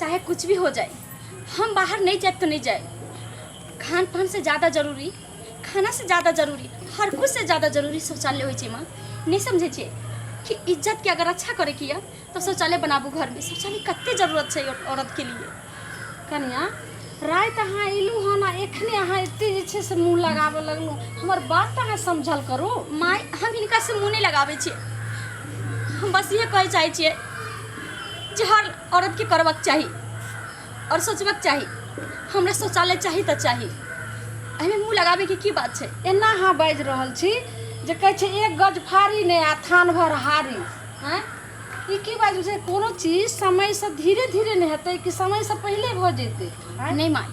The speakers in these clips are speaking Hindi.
चाहे कुछ भी हो जाए, हम बाहर नहीं जाए तो नहीं जाए। खान पान से ज़्यादा जरूरी, खाना से ज़्यादा जरूरी, हर कुछ से ज़्यादा जरूरी शौचालय हो माँ। नहीं समझे छे कि इज्जत के अगर अच्छा करे किया तो शौचालय बनाबू घर में। शौचालय कत्ते जरूरत है औरत के लिए। कनिया रात अहाँ इलू हँ ना, एखने अहाँ एते जे छै से मुँह लगाबऽ लगलू। हमर बात अहाँ समझल करू। माँ हम इनका से मुँह नहीं लगाबे छे। हम बस ये कहे चाहे छे जे हर औरत के करबक चाही और सोचबक चाही हमरा शौचालय चाही तो चाही। एहिमे मुँह लगाबे के की बात है? एना अहाँ बाजि रहल छी जे कहै छै एक गज फाड़ी नहीं आ थान भर हारी। हैं ई की बाजू छै? कोनो चीज समय से धीरे धीरे नहीं हेतै कि समय से पहले भ जेतै? नहीं माँ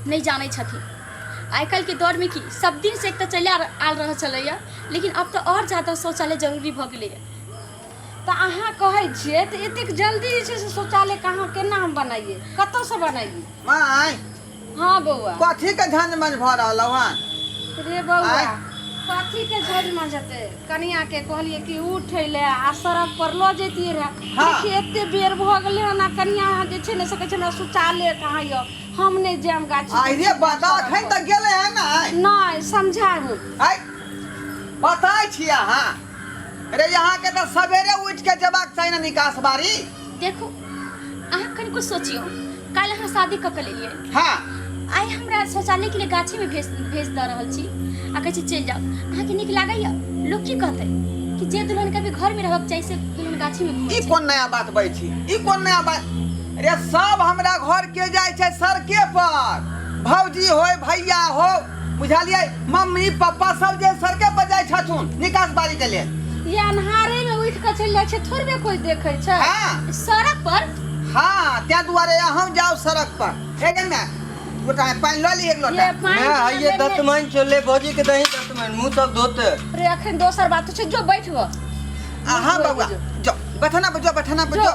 नहीं जाने छथिन। आजकल के दौर में की सब दिन से एक तो चले आल रहा चलैया, लेकिन अब तो और ज़्यादा शौचालय जरूरी भ गेलै। तो अहाँ कहै छियै तो एतेक जल्दी जे छै से शौचालय कहाँ केना हम बनाइए, कतऽ से बनाइए? माय हाँ बौआ। कथी के झंझमझ भ रहल हन? रे बौआ कथी के झोल मजते? कनिया के कहलिए कि उठै ले आ सड़क पर ल जैतिए रे। हाँ। देखिए एते बेर भ गेलै हन, कनिया जे छै ने से कहै छै ना शौचालय कहाँ य, हम नहीं जाम गाछी। आई रे बता खन तक गेले है ना। नहीं समझाबू। आई बताय छी अहाँ। अरे यहाँ के तो सवेरे उठ के जबाक चाहिए ना निकास बारी। देखो अहाँ कनि कुछ सोचियो, कल अहाँ शादी कऽ के लेलिए, हाँ आई हमरा शौचालय के लिए गाछी में भेज दऽ रहल छी आ कहै छी चलि जाओ। अहाँके नीक लागैया? लोग की कहतै कि जे दुल्हन कभी घर में रहक चाही से दुल्हन गाछी में घूमै ई छै। कौन नया बात बई छी? ई कौन नया बात? अरे सब हमरा घर के जाय छै सड़के पर। भौजी होय भैया हो बुझलिए, मम्मी पापा सब जे सड़के पर जाय छथुन निकास बारी के लिए। ये अन्हारे में उठ के चल जाय छै, थोड़बे कोई देखे छै। हाँ सड़क पर हाँ त्या दुआरे हम जाओ सड़क पर। हे गन ना गोटा पानी ल ली एक लोटा। ये पानी मैं आइए दतमन चले भौजी के दही दतमन मुंह सब धोते। रे अखन दोसर बात छै, जो बैठ गो। हाँ बउआ जो बैठना बजो बैठना बजो।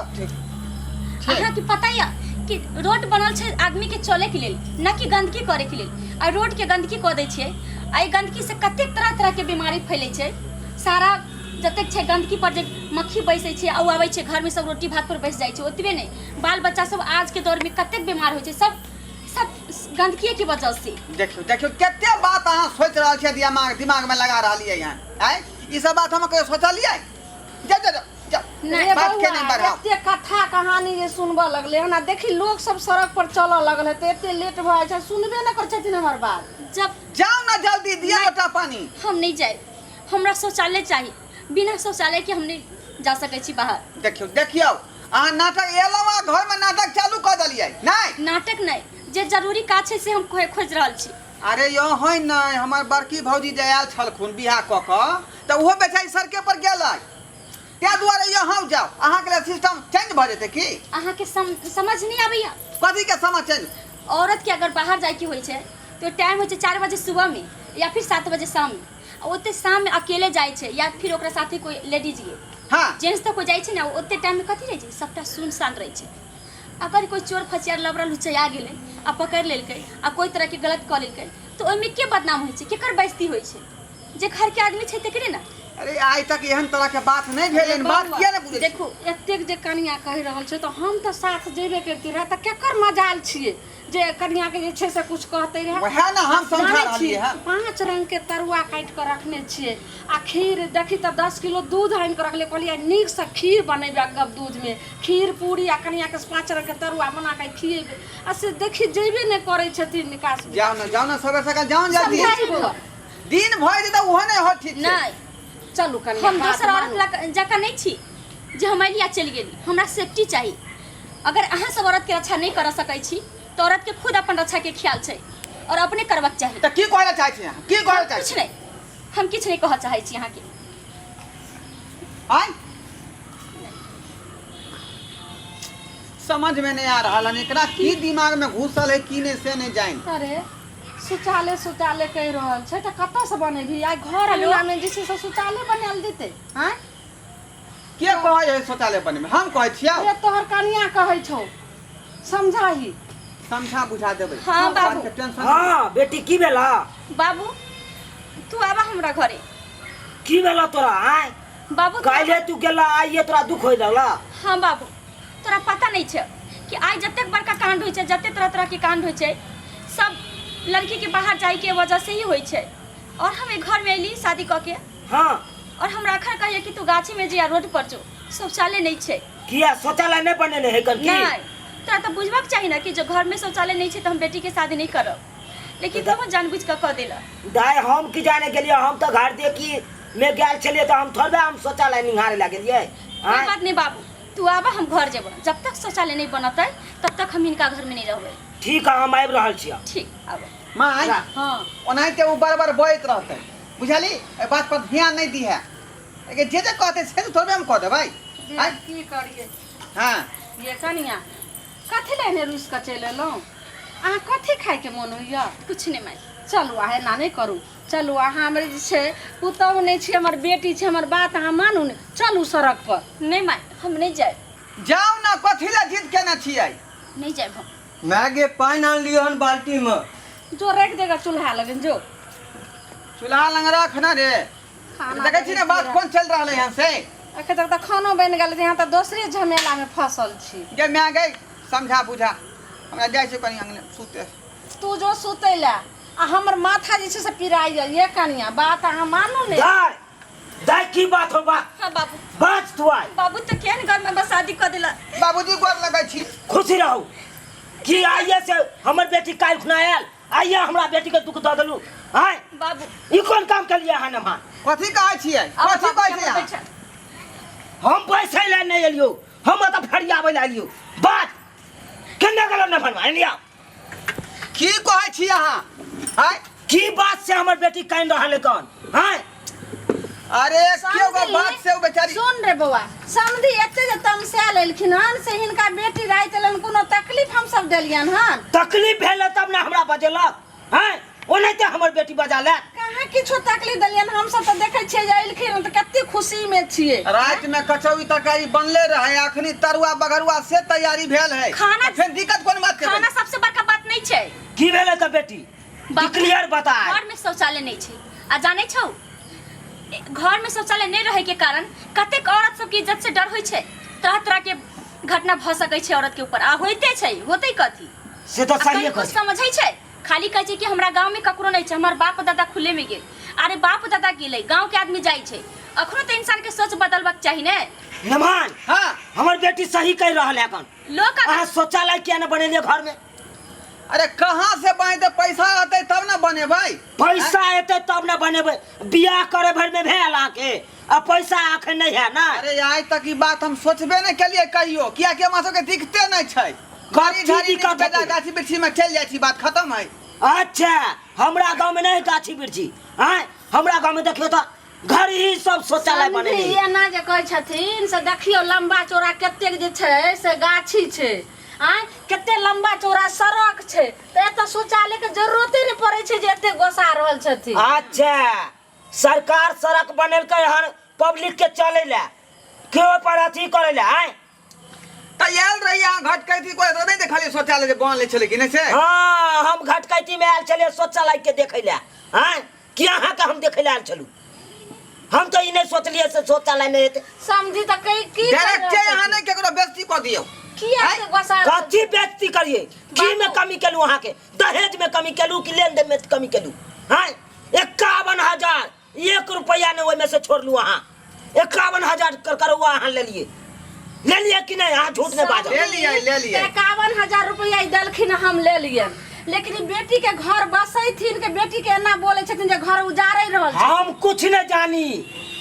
अहाँ के पता या कि रोड बनल छै आदमी के चले के लेल, न कि गंदगी करे के लेल। आ रोड के गंदगी कऽ दै छै, आ ई गंदगी से कतेक तरह तरह के बीमारी फैले छै। सारा जतेक छै गंदगी पर जे मक्खी बैसै छै आ आबै छै घर में सब रोटी भात पर बैस जाइ छै। ओतबे नहीं बाल बच्चा सब आज के दौर में कतेक बीमार होइ छै, सब गंदगी के वजह से। देखियो देखियो केते बात अहाँ सोच रहल छियै, दिमाग में लगा रहलियै यहाँ। आय ई सब बात हम कहियो सोचलियै? जा जा जा नहीं बात के नहीं बउआ बढ़ाओ। एते कथा कहानी जे सुनबऽ लगले हन, देखी लोग सब सड़क पर चलऽ लगल है तो एते लेट भ जाय छै, सुनबे न कर छथिन हमर बात। जब जाओ ना जल्दी दिया लोटा पानी। हम नहीं जाए, हमरा शौचालय चाहिए। बिना शौचालय के हम नहीं जा सकै छी बाहर। देखियो देखियो अहाँ नाटक एलवा घर में नाटक चालू कर दिलियै। नहीं नाटक नहीं, जे जरूरी काज छै से हम खोज रहल छी। अरे यो होय नहीं, हमर बड़की भौजी जे आयल छलखुन बियाह कऽ कऽ तऽ ओहो बेचारी सड़के पर गेलै। त्या दुआरे यो हम जाओ अहाँ के सिस्टम चेंज भ जेतै की? अहाँ के समझ नहीं आबैया? कथी के समझ चेंज? औरत के अगर बाहर जाए के होइ छै तो टाइम होइ छै 4 बजे सुबह में या फिर 7 बजे शाम में। ओते शाम में अकेले जाए छै या फिर ओकरा साथे कोई लेडीज ये हाँ जेंट्स तो कोई जाए छै ना, ओते टाइम में कथी रहे छै, सबटा सुनसान रहे छै। अगर कोई चोर फचियार लबरल हुचैया गेलै आ पकड़ लेलकै आ कोई तरह के गलत कऽ लेलकै तो ओहिमे के बदनाम होइ छै, केकर बेइज्जती होइ छै? जे घर के आदमी छै तकरे ना। अरे आइ तक एहन तरह के बात नहीं भेलै, बात किया नहीं बुझै? देखू एतेक जे कनिया कहि रहल छै तो हम तो साथ जेबे करती रहे, तो केकर मजाल छिए जे कनिया के जे छै से कुछ कहते रहे। वह ना हम समझा जानै रहलियै छियै, हन। 5 रंग के तरुआ काट के रखने छिए आ खीर देखी तो 10 किलो दूध आनि के रखले। कहलिए नीक से खीर बनेबे गब दूध में, खीर पूरी आ कनिया के 5 रंग के तरुआ बना के खिएबे। आ से देखी जेबे नहीं करे छथिन निकास। जाओ ना सवेरे सकाल जाओ जल्दी। समझाइबो दिन भर जे ओहो नहीं हो ठीक छै। नहीं चलू कनिया हम दोसर औरत जकाँ नहीं छी जे हम लिया चलि गेली। हमरा सेफ्टी चाहिए। अगर अहाँ सब औरत के रक्षा नहीं कर सकै छी तो औरत के खुद अपन रक्षा के ख्याल छै और अपने करबाक चाहिए। तो की कहला चाहै छी अहाँ? की कहला चाहै कुछ छी? नहीं, हम किछ नहीं कह चाहै छी अहाँ के। आय समझ में नहीं आ रहा है एकरा की दिमाग में घुसल है की नहीं से नहीं जाइन। अरे शौचालय कहि रहल छै तऽ कतऽ से बनेबी? आइ घर अंगना में जे छै से शौचालय बनायल देतै। हैं के कहै है शौचालय बने में? हम कहै छियै अरे तोहर कनिया कहै छौ, समझाही। समझा बुझा देबै। हाँ, बाबू। के टेंशन हाँ बेटी की बेला? बाबू तू आबा हमरा घरे। की बेला तोरा? आय बाबू काल्हे तू गेला आइए तोरा दुख हो जाला। हाँ बाबू, तोरा पता नहीं छै कि आइ जतेक बड़का कांड होइ छै, जते तरह तरह के कांड होइ छै, सब लड़की के बाहर जाए के वजह से ही होइ छै। और हम एक घर में अली शादी क के, हाँ और हमरा अखन कहिए कि तू गाछी में जिया रोड पर जो, शौचालय नहीं छै। किया शौचालय नहीं बनेले है कर की? नहीं, तोरा तो बुझबाक चाही ना कि जो घर में शौचालय नहीं छै तो हम बेटी के शादी नहीं करब, लेकिन तुम जानबूझ के कह देला। दाय हम की जाने के लिए, हम तो घर देखी में गेल चलिए तो हम थोड़े हम शौचालय निहारे लगे लिए। कोई बात नहीं बाबू, तू आबा हम घर जेब, जब तक शौचालय नहीं बनतै तब तक हम इनका घर में नहीं रहबै। ठीक है, हम आबि रहल छियै। ठीक, आबो। माय हाँ ओनाहिते उ बार बोइत रहते, बुझली? ए बात पर ध्यान नहीं दी है, लेकिन जे कहते से तो थोड़े हम कह दे भाई। की करिए हाँ ये कनिया कथी लेने रूस का चल एलौं? अहाँ कथी खाए के मन होइया? कुछ नहीं माय। चलू अहाँ एना नहीं करू, चलू अहाँ हमर जे छै पुतहु नहीं छै, हमर बेटी छै, हमर बात अहाँ मानू ने, चलू सड़क पर। नहीं माय, हम नहीं जाए। जाओ ना, कथी ला जिद केना छियै? नहीं जाए हम। मैगे पानी आन लियो हन बाल्टी में। जो रख देगा चूल्हा लगन जो चूल्हा लंग रख ना रे। देखे छी ना बात कौन चल रहा है यहाँ से? अखे तक तो खानो बन गेल, यहाँ तो दूसरे झमेला में फसल छी। जे मैं गई समझा बुझा, हमरा जाय छै कनी अंगने सुते। तू जो सुतै ला आ हमर माथा जे छै से पिराई जा। ये कनिया बात अहाँ मानू ने। दाय दाय की बात हो बा? हाँ बाबू। बात तू आय। बाबू तो क्या घर में बस शादी कर दिला। बाबूजी गोर लगै छी। खुशी रहू कि आइए से हमर बेटी काल खुना आयल, आइए हमरा बेटी के दुख दऽ देलू। आय बाबू ई कोन काम के लिए है न मां? कथी कहै छियै? कथी कहै छियै? बैठा। हम पैसे ले नहीं एलियो, हम तो फरियाबे ले एलियो। बात केना गलो न बनवा लिया? की कहै छी अहाँ? आय की बात से हमर बेटी कान रहल कौन? हां अरे क्यों गो बात से उ बेचारी? सुन रे बउआ, समधी एते जे तमसा लेलखिन हन से हिनका बेटी राइत लन कोनो तकलीफ हम सब देलियन हन? तकलीफ भेल तब ना हमरा बजेलक। हां ओनाहिते हमर बेटी बजा ले। कहाँ किछो तकलीफ देलियन, हम सब तो देखे छियै जे एलखिन त कते खुशी में छियै। रात में कचौड़ी तरकारी बनले रहे, अखनी तरुआ बगरुआ से तैयारी भेल है। खाना- फिर दिक्कत कोन बात के? खाना सबसे बड़का बात नहीं छै। की भेले त बेटी? बाबू, क्लियर बता। घर में शौचालय नहीं छै आ जाने छौ, घर में शौचालय नहीं रहे के कारण कतेक औरत सब की इज्जत से डर होय छै। तरह तरह के घटना भ सकै छै औरत के ऊपर, आ होइते छै। होतै कथी से तो सही कुछ है। समझै छै? खाली कहै छै कि हमरा गांव में ककरो नहीं छै, हमर बाप दादा खुले में गेल। अरे बाप दादा गेलै, गांव के आदमी जाय छै। अखनो तो इंसान के सोच बदलबाक चाही ने। नमान हां हमर बेटी सही कह रहल है कन। लोग आ शौचालय किया न बनेलिए घर में? अरे कहाँ से बने? तो पैसा आते तब ना बने भाई। पैसा एते तब न बनेबे। बियाह करे भर में भेल आके आ पैसा आखन नहीं है ना। अरे आज तक ई बात हम सोचबे नहीं केलिए कहियो, किया कि हमरा सबके दिखते नहीं छै। गाड़ी कथी झाड़ी दिक्कत निकल है? गाछी बिरछी में चल जाय छी, बात खत्म है। अच्छा हमरा गांव में नहीं गाछी बिरछी। हां हमरा गांव में देखियो तो घर ही सब शौचालय समधी बनेली। एना जे कहै छथिन से देखियो लंबा चौड़ा कतेक जे छै से गाछी छै। आय कते लंबा चौड़ा सड़क छै, त एत शौचालय के जरूरते नहीं पड़ै छै जे एते गोसा रहल छथिन। अच्छा सरकार सड़क बनेलकै हन पब्लिक के चले ला, क्यों पर अथी करे ला? आय तैयार रहिया घटकै थी कोई तो नहीं देखलिए शौचालय जे बन ले छले कि नहीं से? हाँ हम घटकैती में आयल चलिए शौचालय के देखे ला। हाँ कि अहाँ के हम देखे ला आयल चलू? हम तो ई नहीं सोचलिए से शौचालय नहीं हेतै। समझी त कई की डायरेक्ट जे यहाँ नहीं केकरो बेइज्जती कर दियो। किया से गोसा कथी बेइज्जती करिए? की में कमी केलू? अहाँ के दहेज में कमी केलू कि लेन देन में कमी केलू? हाँ 51,000 1 रुपया ने ओइ में से छोड़लू। अहाँ 51,000 करौआ अहाँ ले लिए कि नहीं? अहाँ झूठ नहीं बाजो। ले लिए 51,000 रुपया देलखिन, हम ले लियन। लेकिन ई बेटी के घर बसै थिन के बेटी के एना बोले छथिन जे घर उजाड़ै रहल छै। हम कुछ नहीं जानी,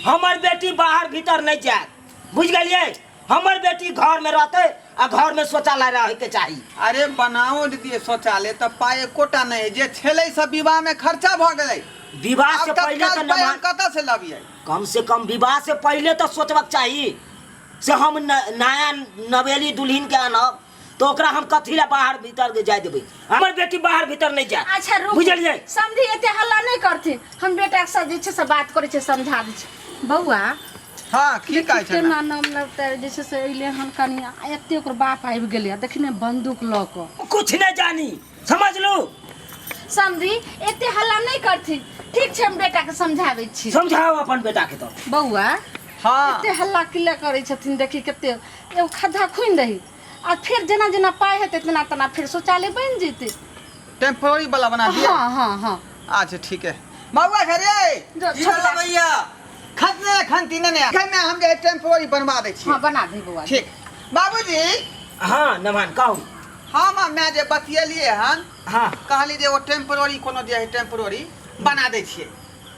हमर बेटी बाहर भीतर नहीं जाए, बुझ गलिए? हमर बेटी घर में रहते आ घर में शौचालय रहे के चाहिए। अरे बनाओ दिए शौचालय तो पाए कोटा नहीं जे छेले सब विवाह में खर्चा भ गेलै। विवाह से अब पहले तो तत्काल न कतऽ से लबियै? कम से कम विवाह से पहले तो सोचबाक चाहिए से हम नया नवेली दुल्हन के आनब तो ओकरा हम कथी ला बाहर भीतर के जाय देबै? हमर बेटी बाहर भीतर नहीं जाए। अच्छा रुक, बुझलिए? समझी एते हल्ला नहीं करथिन, हम बेटा के साथ जे छै से बात करै छै, समझा दै छै। बौआ हाँ की कहै छै? केना नाम लगता है जैसे से अइले हन कनिया एते ओकर बाप आबि गेलै, देखने बंदूक ल क। कुछ नहीं जानी, समझ लो। समझी एते हल्ला नहीं करथिन, ठीक छै हम बेटा के समझाबै छी। समझाओ अपन बेटा के तो। बौआ हाँ एते हल्ला किल्ला करै छथिन, देखी कते एगो खद्धा खुनि दही और फिर जना जना पाए हेतै तना तना फिर शौचालय बन जेतै। टेम्पोररी वाला बना दिया। हाँ हाँ हाँ अच्छा ठीक है। मौआ घरे जो की भेलै छोटा भैया खतने खंती ने कहने हम जे टेम्पोररी बनवा दै छी। हाँ बना दे बउआ। ठीक बाबूजी हाँ नमान कहू। हम मैं जे बतियलिए हन हाँ कहली जे वो टेम्पोररी कोनो जे है टेम्पोररी बना दै छियै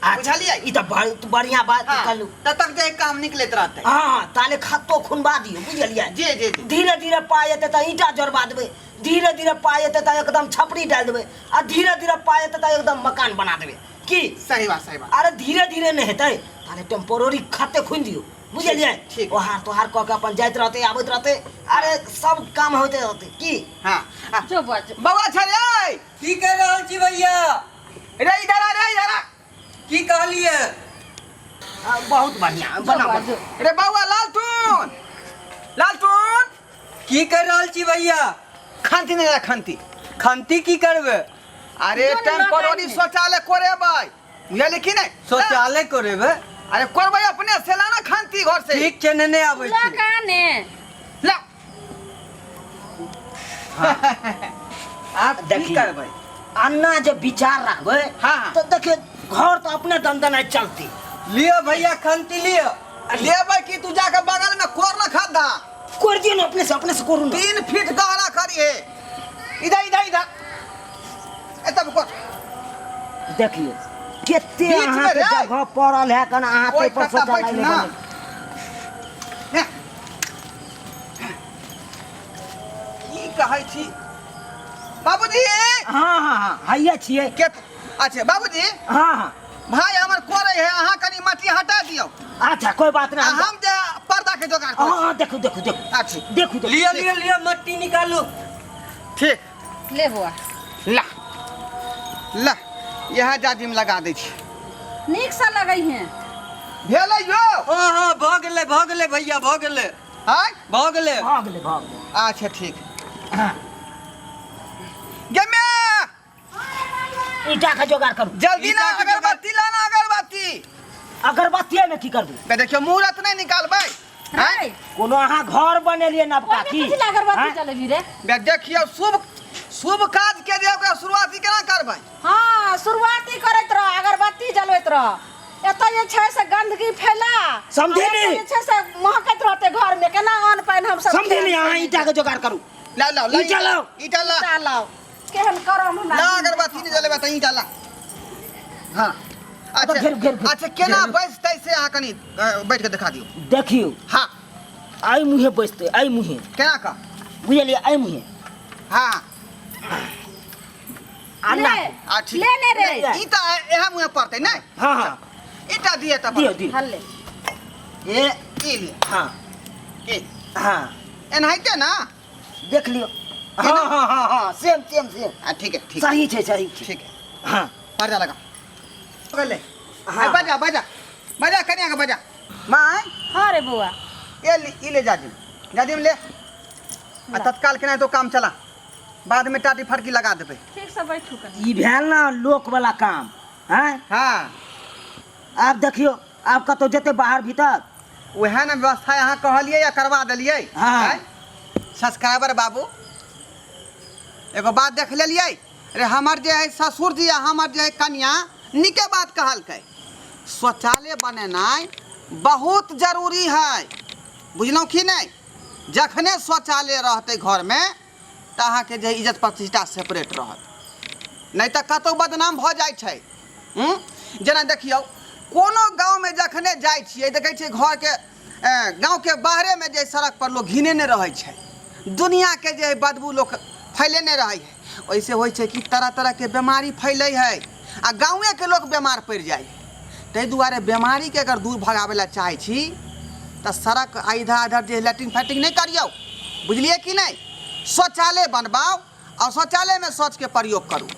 बुझलियै। ई तो बढ़िया बात हाँ, कहलू। तब तक जे काम निकलैत रहतै। हाँ ताले खत्तो खुनबा दियो बुझलियै। जी जी जी धीरे धीरे पाए एतै त ईटा जोड़बा देबै, धीरे धीरे पाए एतै त एकदम छपरी डाल देबै, आ धीरे धीरे पाए एतै त एकदम मकान बना देबै की। सही बात सही बात। अरे धीरे धीरे नहीं हेतै ताले टेम्पोररी खत्ते खुन दियो बुझलियै। ठीक। ओहार तोहार कह के अपन जाइत रहतै आबैत रहतै, अरे सब काम होते रहतै की। हाँ हाँ। जो बउआ बौआ छड़े की कर रहल छी भैया रे इधर आ रे इधर आ। की कहलिए बहुत बढ़िया बना बउआ बना। जो रे बौआ लालटून लालटून की कर रहल छी भैया खंती ने रे खंती। खंती की करबे अरे जो ने टेम्पोररी लगाई शौचालय कोरेबै बुझलियै कि नहीं। शौचालय करेबे अरे कोरबै अपने से ला ना खंती घर से। ठीक छै नेने आबै छी लगाने ला आप की देखिए। करबै। अन्ना जब विचार रखबै हाँ, हाँ। तो देखिए घर तो अपने दंदन चलती। लियो भैया खंती लियो लेबै कि तू जाके बगल में कोर न खद्दा कर दियो ना अपने से करू ना। 3 फीट गहरा करिए। इधर इधर इधर एतब कोर देखिए केते बीच अहाँ में के रे। जगह पड़ल है कना अहाँ ओइ पे पर कत्ता बैठ शौचालय ना। बने। की कहै छी बाबूजी। हाँ हाँ हाँ हैया छिए। के अच्छा बाबूजी हाँ हाँ भाई हमर कोरे है अहाँ कनी मट्टी हटा दियो। अच्छा कोई बात आ नहीं। हम जे पर्दा के जोगाड़ हाँ करै हाँ देखो देखो देखो अच्छा देखो देखो। लियो लियो लियो मट्टी निकालू ठीक ले बउआ ला ला यह जाजिम लगा दै छी। नीक सा लगै हैं। भेलै यो। हाँ हाँ भ गेलै भैया भ गेलै हाय भ गेलै भाग ले भाग ले। अच्छा ठीक हाँ गमे ईटा का जोगाड़ करू। जल्दी ना ईटा के जोगाड़- अगरबत्ती लाना अगरबत्ती। अगरबत्ती में की करबू। बे देखियो मुहूर्त नहीं निकालबै। है कोनो अहाँ घर बनेलिए नबका की। कथी ला अगरबत्ती हाँ? जलेबी रे। बे देखियो शुभ शुभ काज के जे ओकरा शुरुआती केना करबै। हाँ शुरुआती करैत रह अगरबत्ती जलबैत रह। एतऽ जे छै से गंदगी फैला समझेली? आ एतऽ जे छै से महकैत रहतै घर में केना अन्न पानि हम सब समझे नहीं अहाँ ईटा का जोगाड़ करू। लाओ लाओ ला ईटा लाओ। ईटा ला ईटा लाओ केहन करम हमरा ला अगरबत्ती नहीं जलेबै त ईटा ला। हाँ अच्छा घेर, घेर, घेर। अच्छा केना घेर। बैसतै से अहाँ कनी बैठ के दिखा दियो। देखियो हाँ आई मुहे बचते आई मुहे केना का बुझलिए आई मुहे हाँ अन्ना ले आ ठीक लेने रे नहीं, ईटा एहा मुहे पड़तै नहीं। हाँ हाँ ईटा दिए तब दियो दियो हल्ले ये ई लिए हाँ ई हाँ एनाहिते ना। देख लियो। हाँ हाँ हाँ हाँ सेम सेम सेम ठीक है ठीक है सही है सही है। ठीक है हाँ पर्दा लगा बोले हाँ। बजा बजा बजा कन्या का बजा मां हाँ रे बउआ ये ले जाजिम जाजिम ले आ तत्काल के नहीं तो काम चला बाद में टाटी फड़की लगा देबे। ठीक से बैठू कनी ई भेल ना लोक वाला काम हैं। हाँ आप देखियो आप कतो जेते बाहर भीतर वह ना व्यवस्था यहाँ कहलिए या करवा दिलिए। हाँ। सब्सक्राइबर बाबू एगो बात देख लेलिए। अरे हमार जे है ससुर जी या हमार जे है कन्या निके बात कहलकै शौचालय बनेनाइ बहुत जरूरी है बुझलहुँ कि नहीं। जखने शौचालय रहते घर में तो अहाँ के जे इज्जत प्रतिष्ठा सेपरेट रहत नहीं तो कतौ बदनाम भ जाइ छै। जेना देखियो कोनो गांव में जखने जाइ छियै देखै छियै घर के गांव के बाहरे में जे सड़क पर लोग घिने ने रहै छै दुनिया के जे बदबू लोग फैलेने रहै है वैसे होइ छै कि तरह तरह के बीमारी फैलै है आ गाँवे के लोग बीमार पड़ जाइ है। ताहि दुआरे बीमारी के अगर दूर भगावे ला चाहै छी तो सड़क इधर इधर जे लैट्रिन फैट्रिन नहीं करियो बुझलिए कि नहीं। शौचालय बनवाओ और शौचालय में शौच के प्रयोग करूँ।